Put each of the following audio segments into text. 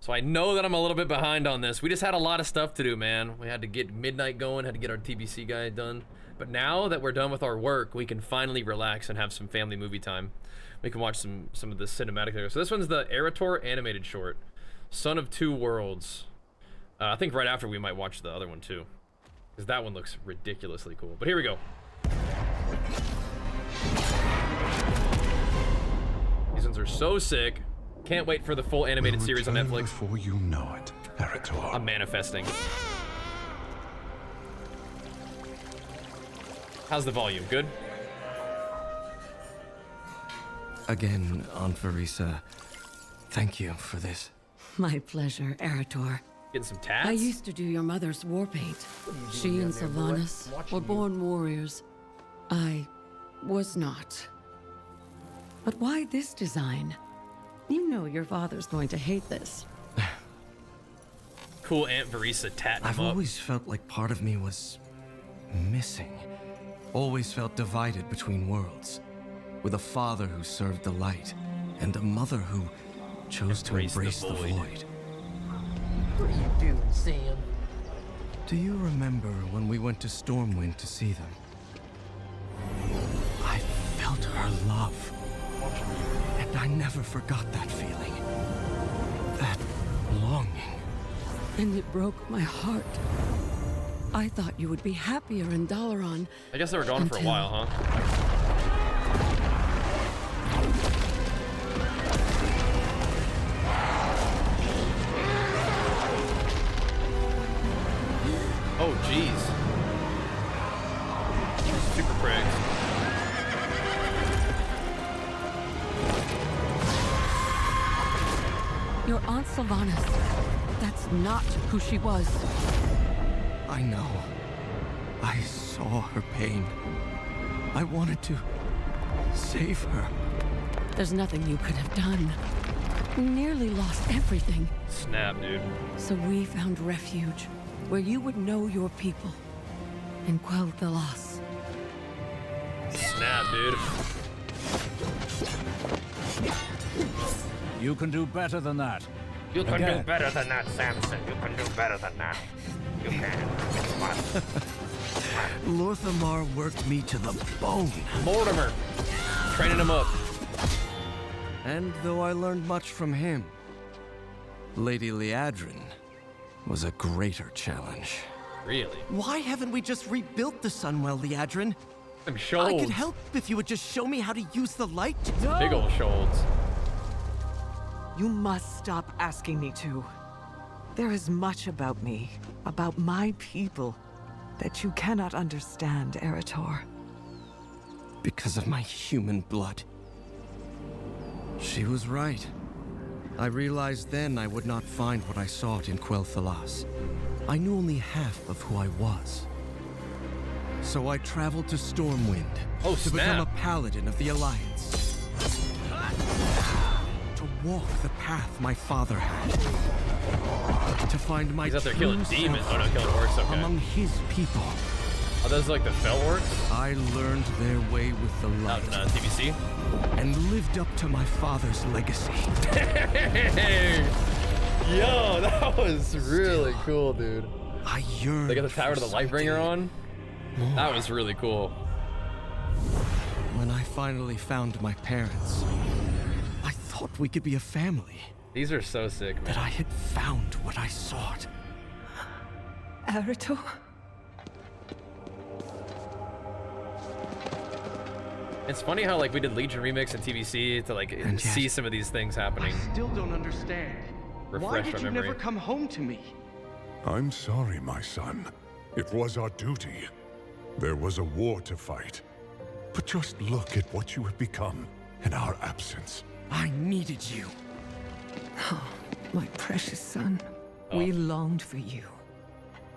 So I know that I'm a little bit behind on this. We just had a lot of stuff to do, man. We had to get midnight going, had to get our TBC guy done. But now that we're done with our work, we can finally relax and have some family movie time. We can watch some of the cinematic there. So this one's the Arator animated short, Son of Two Worlds. I think right after we might watch the other one too, because that one looks ridiculously cool. But here we go. These ones are so sick. Can't wait for the full animated series on Netflix. Before you know it, Arator. I'm manifesting. How's the volume? Good? Again, Aunt Varisa, thank you for this. My pleasure, Arator. Getting some tats? I used to do your mother's war paint. She and Sylvanas were born warriors. I was not. But why this design? You know your father's going to hate this. Cool Aunt Varisa tatting him I've up. always felt like part of me was missing. Always felt divided between worlds. With a father who served the light, and a mother who chose to embrace the void. What are you doing, Sam? Do you remember when we went to Stormwind to see them? I felt her love. And I never forgot that feeling. That longing. And it broke my heart. I thought you would be happier in Dalaran. I guess they were gone for a while, huh? Oh, jeez. Super prigs. Your Aunt Sylvanas. That's not who she was. I know. I saw her pain. I wanted to save her. There's nothing you could have done. We nearly lost everything. Snap, dude. So we found refuge, where you would know your people and quell the loss. Snap, dude. You can do better than that. You can do better than that, Samson. You can do better than that. You can. Lorthamar worked me to the bone. Mortimer. Training him up. And though I learned much from him, Lady Liadrin was a greater challenge. Really? Why haven't we just rebuilt the Sunwell, Liadrin? Them shoals. I could help if you would just show me how to use the light. Big old shoals. You must stop asking me to. There is much about me, about my people, that you cannot understand, Arator. Because of my human blood. She was right. I realized then I would not find what I sought in Quel'Thalas. I knew only half of who I was. So I traveled to Stormwind to become a paladin of the Alliance. To walk the path my father had. To find my He's out there killing demons. Oh no, killing orcs, okay. Among his people. Are those like the fell orcs? I learned their way with the light. Out in TBC? And lived up to my father's legacy. Yo, that was really cool, dude. I yearned. They got the Tower of the Lightbringer on? That was really cool. When I finally found my parents, I thought we could be a family. These are so sick, man. That I had found what I sought. Arator? It's funny how like we did Legion Remix and TBC to like see some of these things happening. I still don't understand. Why did you never come home to me? I'm sorry, my son. It was our duty. There was a war to fight. But just look at what you have become in our absence. I needed you. Oh, my precious son. We longed for you.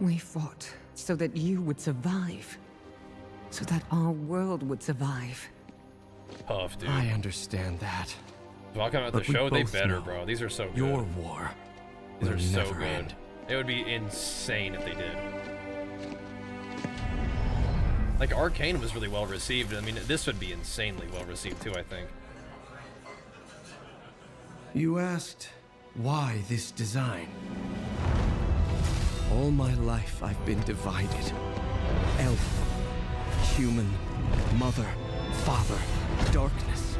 We fought so that you would survive. So that our world would survive. Tough, dude. I understand that. Welcome out the show, they better, bro. These are so good. Your war. These are so never good. end. It would be insane if they did. Like Arcane was really well received. I mean, this would be insanely well received too, I think. You asked Why this design? All my life I've been divided. Elf, human, mother, father, darkness,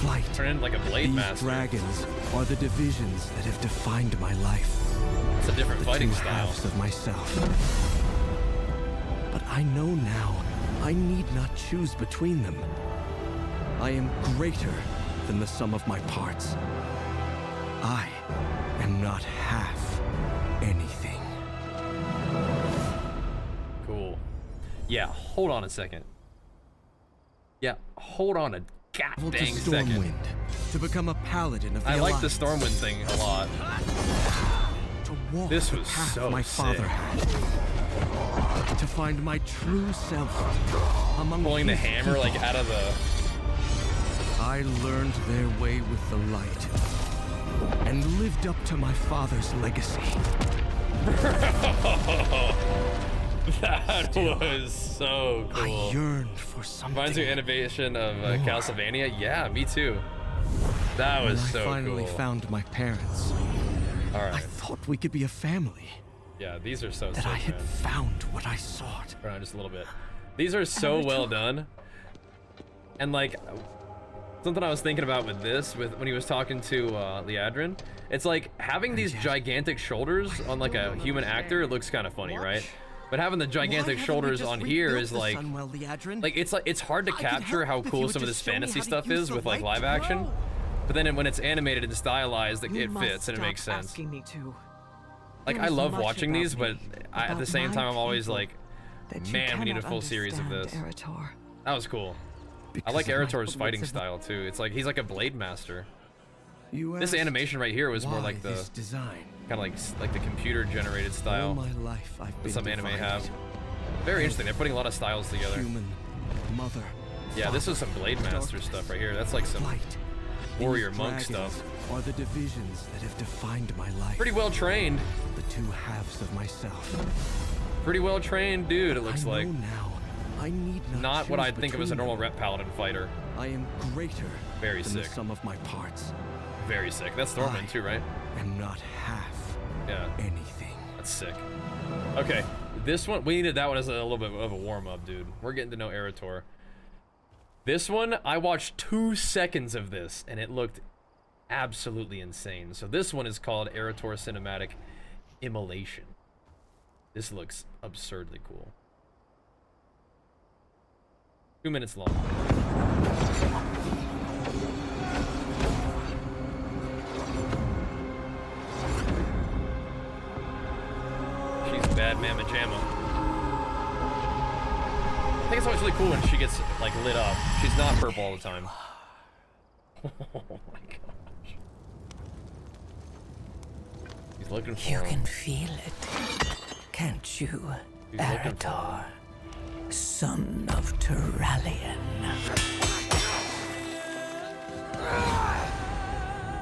light. Turn into like a blade These master. dragons are the divisions that have defined my life. It's a different The fighting two style. halves of myself. But I know now, I need not choose between them. I am greater than the sum of my parts. I am not half anything. Cool. Yeah, hold on a second. Yeah, hold on a Travel goddamn to second. Stormwind, to become a paladin of the I like the Alliance, Stormwind thing a lot. to walk This the was path so my father sick. had, to find my true self among Pulling the his hammer like people. out of the. I learned their way with the light and lived up to my father's legacy. That was so I cool. yearned for something. Reminds me of innovation of Castlevania. Yeah, me too. That was When so I finally cool. found my parents, All I right. thought we could be a family. Yeah, these are so That sick, I had man. found what I sought. Hold on just a little bit. These are so well done. And like something I was thinking about with this, when he was talking to Leadrin, it's like having these gigantic shoulders on like a human actor looks kind of funny, right? But having the gigantic shoulders on here is like it's hard to capture how cool some of this fantasy stuff is with like live action. But then when it's animated and stylized, it fits and it makes sense. Like I love watching these, but at the same time I'm always like, man, we need a full series of this. Arator. That was cool. I like Arator's fighting style too. It's like he's like a blade master. This animation right here was more like the design. kind of like the computer generated All style my life I've that been some anime divided. have. Very interesting. They're putting a lot of styles together. Human, mother. Yeah, this is some blade master darkness, stuff right here. That's like some light. warrior These monk dragons stuff. Are the divisions that have defined my life. Pretty well trained. The two halves of myself. Pretty well trained dude, it looks I like. know now. I need Not what choose I'd think of as a between normal them. rep paladin fighter. I am greater Very than sick. the sum of my parts. Very sick. That's Stormwind too, right? Am not half Yeah. anything. That's sick. Okay, this one, we needed that one as a little bit of a warm-up, dude. We're getting to know Arator. This one, I watched 2 seconds of this, and it looked absolutely insane. So this one is called Arator Cinematic Immolation. This looks absurdly cool. 2 minutes long. She's bad Mama Jamma. I think it's always really cool when she gets like lit up. She's not purple all the time. Oh my gosh. He's looking for You him. can feel it, can't you, He's looking for Arator, son of Turalian?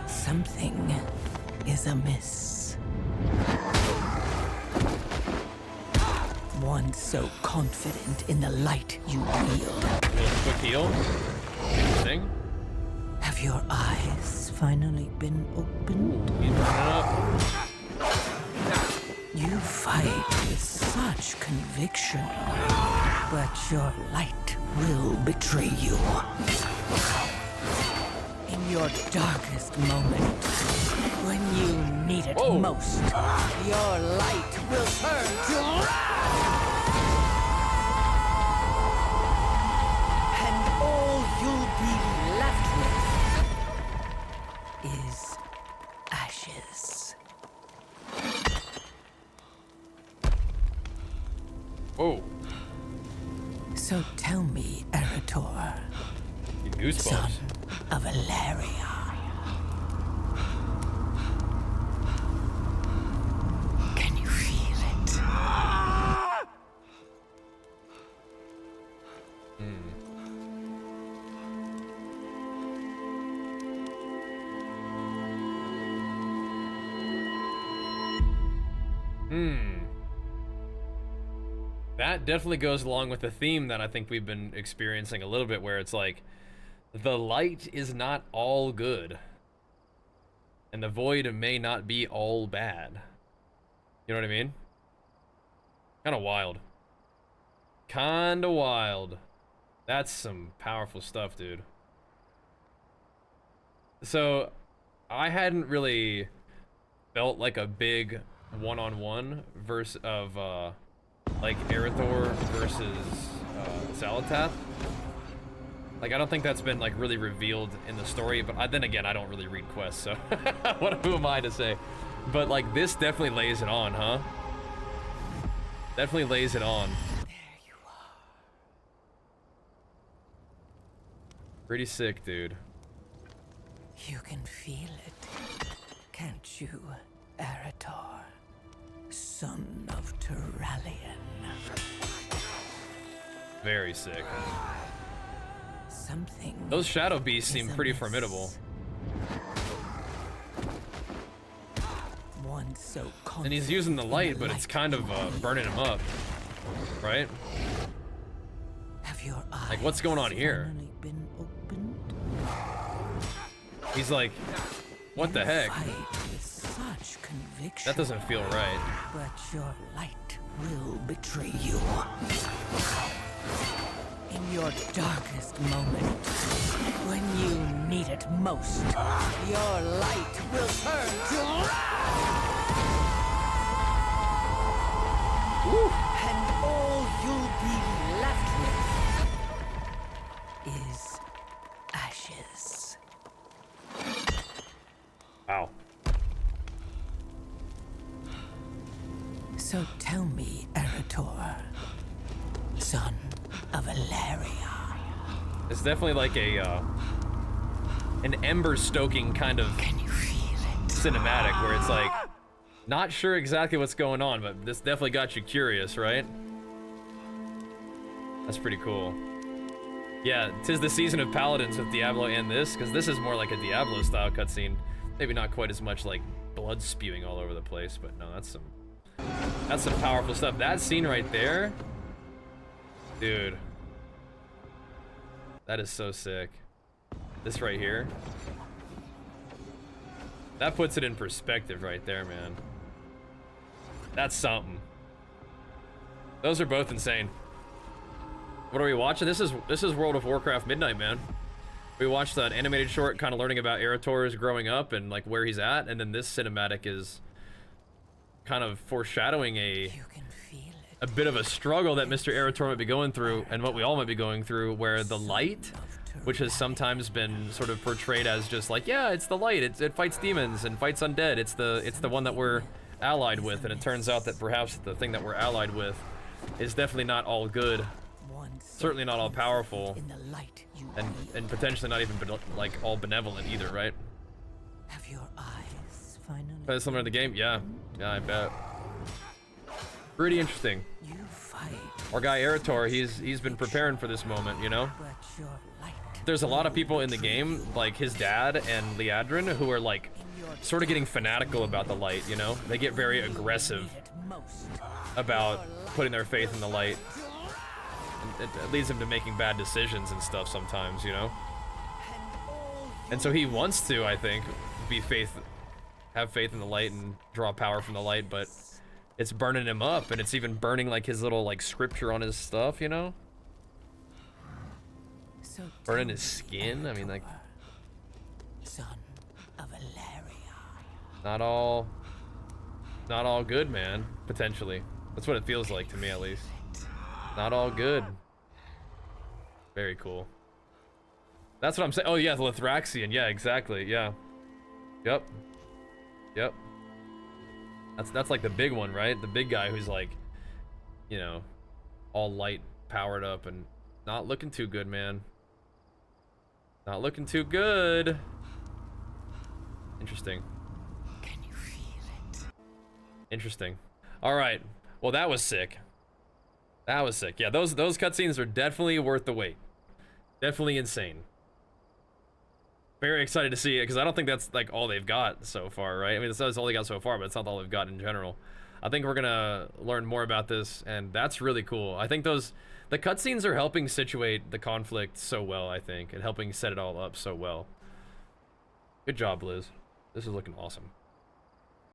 Something is amiss. One so confident in the light you wield. A little quick heal. Interesting. Have your eyes finally been opened? He's running up. You fight with such conviction, but your light will betray you. In your darkest moment, when you need it Whoa. most, your light will turn to wrath! And all you'll be left with is ashes. Whoa. So tell me, Arator, Goosebumps. son of Alleria. Can you feel it? That definitely goes along with the theme that I think we've been experiencing a little bit, where it's like, the light is not all good. And the void may not be all bad. You know what I mean? Kind of wild. Kind of wild. That's some powerful stuff, dude. So, I hadn't really felt like a big one-on-one verse of, like, Arator versus, Salatath. Like, I don't think that's been, like, really revealed in the story, but then again, I don't really read quests, so who am I to say? But, like, this definitely lays it on, huh? Definitely lays it on. There you are. Pretty sick, dude. You can feel it, can't you, Arator? Son of Turallion. Very sick. Something. Those shadow beasts is seem pretty amiss. formidable. One so And he's using the light, but it's kind of burning him up, right? Have your eyes Like, what's going on here? finally been opened? He's like, what the heck? Fight with such conviction. That doesn't feel right. But your light will betray you. In your darkest moment, when you need it most, your light will turn to wrath! Woo. And all you'll be left with is ashes. Wow. So tell me, Arator, son of Alleria. It's definitely like a, an ember-stoking kind of Can you feel it? cinematic where it's like, not sure exactly what's going on, but this definitely got you curious, right? That's pretty cool. Yeah, 'tis the season of paladins with Diablo and this, because this is more like a Diablo-style cutscene. Maybe not quite as much like blood spewing all over the place, but no, that's some powerful stuff. That scene right there, dude, that is so sick. This right here, that puts it in perspective right there, man. That's something. Those are both insane. What are we watching? This is World of Warcraft Midnight, man. We watched that animated short kind of learning about Arator's growing up and like where he's at, and then this cinematic is kind of foreshadowing You can feel it. a bit of a struggle that Mr. Arator might be going through, and what we all might be going through, where the light, which has sometimes been sort of portrayed as just like, yeah, it's the light, it fights demons and fights undead, it's the one that we're allied with, and it turns out that perhaps the thing that we're allied with is definitely not all good, certainly not all powerful, In the light you and potentially not even like all benevolent either, right? have your eyes finally. Play similar to the game? Yeah, I bet. Pretty interesting. You fight, Our guy Arator, he's been preparing for this moment, you know? but your light. There's a lot of people in the game, like his dad and Liadrin, who are like sort of getting fanatical about the light, you know? They get very aggressive It most. about putting their faith in the light. And it leads them to making bad decisions and stuff sometimes, you know? And so he wants to, I think, have faith in the light and draw power from the light, but it's burning him up, and it's even burning like his little like scripture on his stuff, you know? So Burning tell his me, skin, I mean, like, son of Alleria. not all good, man, potentially. That's what it feels like to me, at least. Not all good. Very cool. That's what I'm saying. Oh yeah, the Lithraxian. Yeah, exactly. Yeah. Yep. That's like the big one, right? The big guy who's like, you know, all light powered up and not looking too good, man. Not looking too good. Interesting. Can you feel it? Interesting. All right. Well, that was sick. That was sick. Yeah, those cutscenes are definitely worth the wait. Definitely insane. Very excited to see it, because I don't think that's like all they've got so far, right? I mean, that's all they got so far, but it's not all they've got in general. I think we're gonna learn more about this, and that's really cool. I think the cutscenes are helping situate the conflict so well, I think, and helping set it all up so well. Good job, Liz. This is looking awesome.